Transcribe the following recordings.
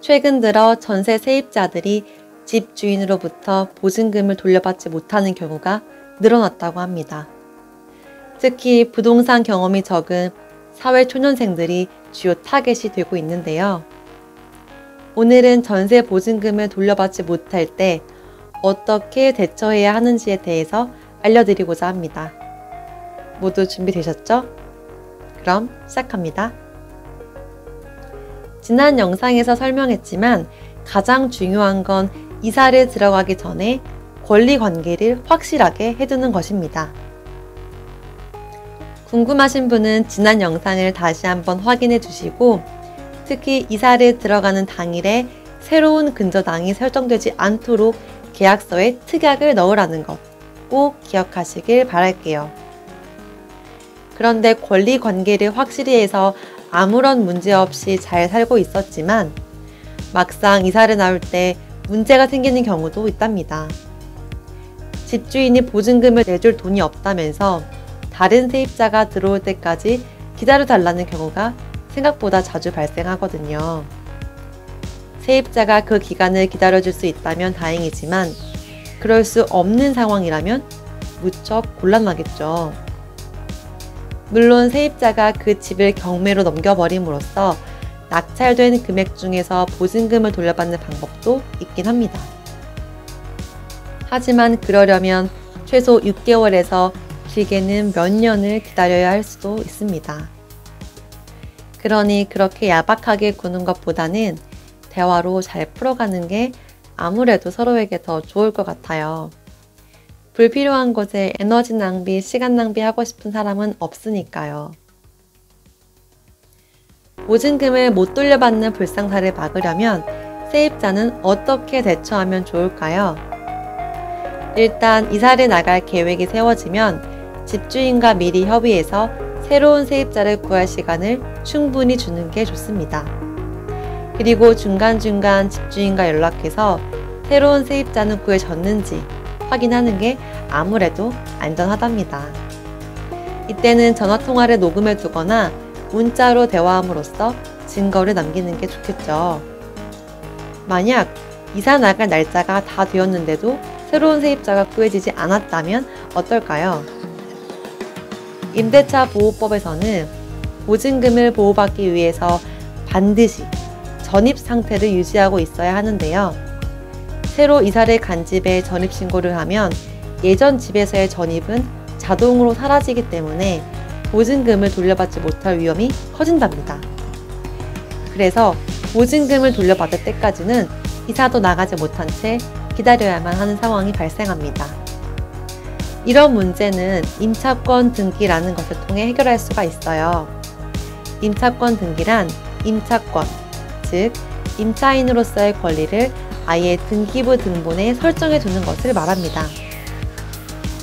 최근 들어 전세 세입자들이 집 주인으로부터 보증금을 돌려받지 못하는 경우가 늘어났다고 합니다. 특히 부동산 경험이 적은 사회초년생들이 주요 타겟이 되고 있는데요. 오늘은 전세 보증금을 돌려받지 못할 때 어떻게 대처해야 하는지에 대해서 알려드리고자 합니다. 모두 준비되셨죠? 그럼 시작합니다. 지난 영상에서 설명했지만 가장 중요한 건 이사를 들어가기 전에 권리 관계를 확실하게 해두는 것입니다. 궁금하신 분은 지난 영상을 다시 한번 확인해 주시고, 특히 이사를 들어가는 당일에 새로운 근저당이 설정되지 않도록 계약서에 특약을 넣으라는 것 꼭 기억하시길 바랄게요. 그런데 권리 관계를 확실히 해서 아무런 문제 없이 잘 살고 있었지만 막상 이사를 나올 때 문제가 생기는 경우도 있답니다. 집주인이 보증금을 내줄 돈이 없다면서 다른 세입자가 들어올 때까지 기다려달라는 경우가 생각보다 자주 발생하거든요. 세입자가 그 기간을 기다려줄 수 있다면 다행이지만 그럴 수 없는 상황이라면 무척 곤란하겠죠. 물론 세입자가 그 집을 경매로 넘겨버림으로써 낙찰된 금액 중에서 보증금을 돌려받는 방법도 있긴 합니다. 하지만 그러려면 최소 6개월에서 길게는 몇 년을 기다려야 할 수도 있습니다. 그러니 그렇게 야박하게 구는 것보다는 대화로 잘 풀어가는 게 아무래도 서로에게 더 좋을 것 같아요. 불필요한 것에 에너지 낭비, 시간 낭비하고 싶은 사람은 없으니까요. 보증금을 못 돌려받는 불상사를 막으려면 세입자는 어떻게 대처하면 좋을까요? 일단 이사를 나갈 계획이 세워지면 집주인과 미리 협의해서 새로운 세입자를 구할 시간을 충분히 주는 게 좋습니다. 그리고 중간중간 집주인과 연락해서 새로운 세입자는 구해졌는지 확인하는 게 아무래도 안전하답니다. 이때는 전화통화를 녹음해 두거나 문자로 대화함으로써 증거를 남기는 게 좋겠죠. 만약 이사 나갈 날짜가 다 되었는데도 새로운 세입자가 구해지지 않았다면 어떨까요? 임대차 보호법에서는 보증금을 보호받기 위해서 반드시 전입 상태를 유지하고 있어야 하는데요. 새로 이사를 간 집에 전입신고를 하면 예전 집에서의 전입은 자동으로 사라지기 때문에 보증금을 돌려받지 못할 위험이 커진답니다. 그래서 보증금을 돌려받을 때까지는 이사도 나가지 못한 채 기다려야만 하는 상황이 발생합니다. 이런 문제는 임차권 등기라는 것을 통해 해결할 수가 있어요. 임차권 등기란 임차권, 즉 임차인으로서의 권리를 아예 등기부 등본에 설정해 두는 것을 말합니다.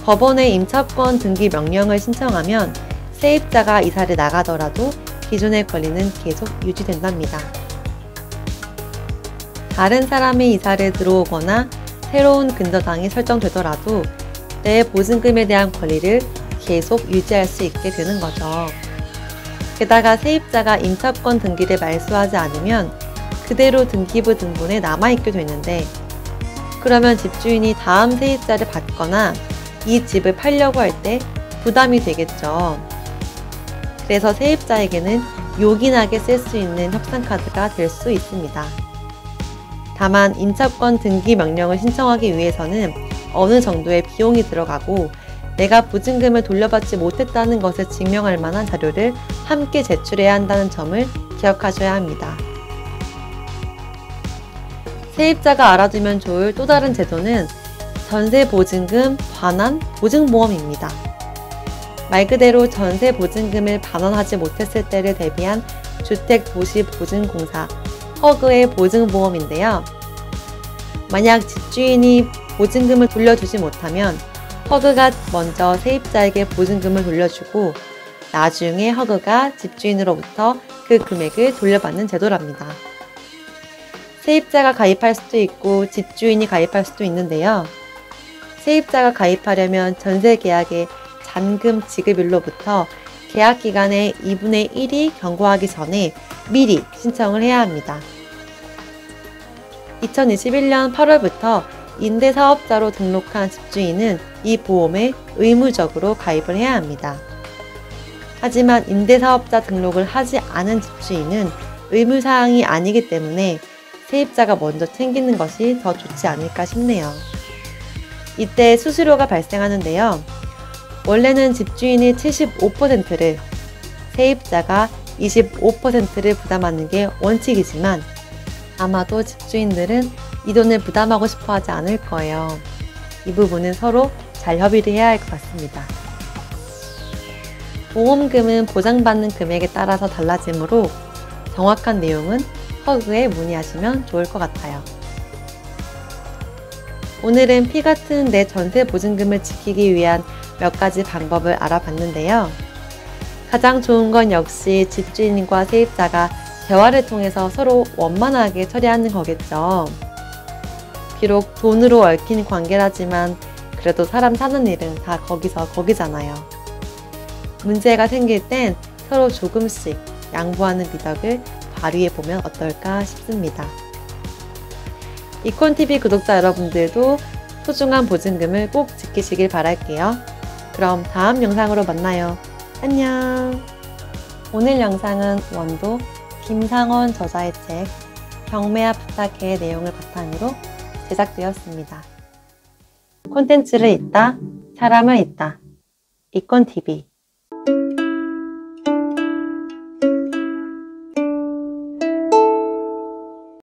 법원에 임차권 등기 명령을 신청하면 세입자가 이사를 나가더라도 기존의 권리는 계속 유지된답니다. 다른 사람이 이사를 들어오거나 새로운 근저당이 설정되더라도 내 보증금에 대한 권리를 계속 유지할 수 있게 되는 거죠. 게다가 세입자가 임차권 등기를 말소하지 않으면 그대로 등기부 등본에 남아있게 되는데, 그러면 집주인이 다음 세입자를 받거나 이 집을 팔려고 할 때 부담이 되겠죠. 그래서 세입자에게는 요긴하게 쓸 수 있는 협상카드가 될 수 있습니다. 다만 임차권 등기 명령을 신청하기 위해서는 어느 정도의 비용이 들어가고 내가 보증금을 돌려받지 못했다는 것을 증명할 만한 자료를 함께 제출해야 한다는 점을 기억하셔야 합니다. 세입자가 알아두면 좋을 또 다른 제도는 전세보증금 반환 보증보험입니다. 말 그대로 전세보증금을 반환하지 못했을 때를 대비한 주택도시보증공사 허그의 보증보험인데요. 만약 집주인이 보증금을 돌려주지 못하면 허그가 먼저 세입자에게 보증금을 돌려주고 나중에 허그가 집주인으로부터 그 금액을 돌려받는 제도랍니다. 세입자가 가입할 수도 있고 집주인이 가입할 수도 있는데요. 세입자가 가입하려면 전세계약의 잔금 지급일로부터 계약기간의 2분의 1이 경과하기 전에 미리 신청을 해야 합니다. 2021년 8월부터 임대사업자로 등록한 집주인은 이 보험에 의무적으로 가입을 해야 합니다. 하지만 임대사업자 등록을 하지 않은 집주인은 의무사항이 아니기 때문에 세입자가 먼저 챙기는 것이 더 좋지 않을까 싶네요. 이때 수수료가 발생하는데요. 원래는 집주인이 75%를, 세입자가 25%를 부담하는 게 원칙이지만 아마도 집주인들은 이 돈을 부담하고 싶어 하지 않을 거예요. 이 부분은 서로 잘 협의를 해야 할 것 같습니다. 보험금은 보장받는 금액에 따라서 달라지므로 정확한 내용은 허그에 문의하시면 좋을 것 같아요. 오늘은 피 같은 내 전세 보증금을 지키기 위한 몇 가지 방법을 알아봤는데요. 가장 좋은 건 역시 집주인과 세입자가 대화를 통해서 서로 원만하게 처리하는 거겠죠. 비록 돈으로 얽힌 관계라지만 그래도 사람 사는 일은 다 거기서 거기잖아요. 문제가 생길 땐 서로 조금씩 양보하는 미덕을 발휘해보면 어떨까 싶습니다. 이콘TV 구독자 여러분들도 소중한 보증금을 꼭 지키시길 바랄게요. 그럼 다음 영상으로 만나요. 안녕. 오늘 영상은 원도 김상원 저자의 책 경매와 부탁해의 내용을 바탕으로 제작되었습니다. 콘텐츠를 잇다, 사람을 잇다. 이콘TV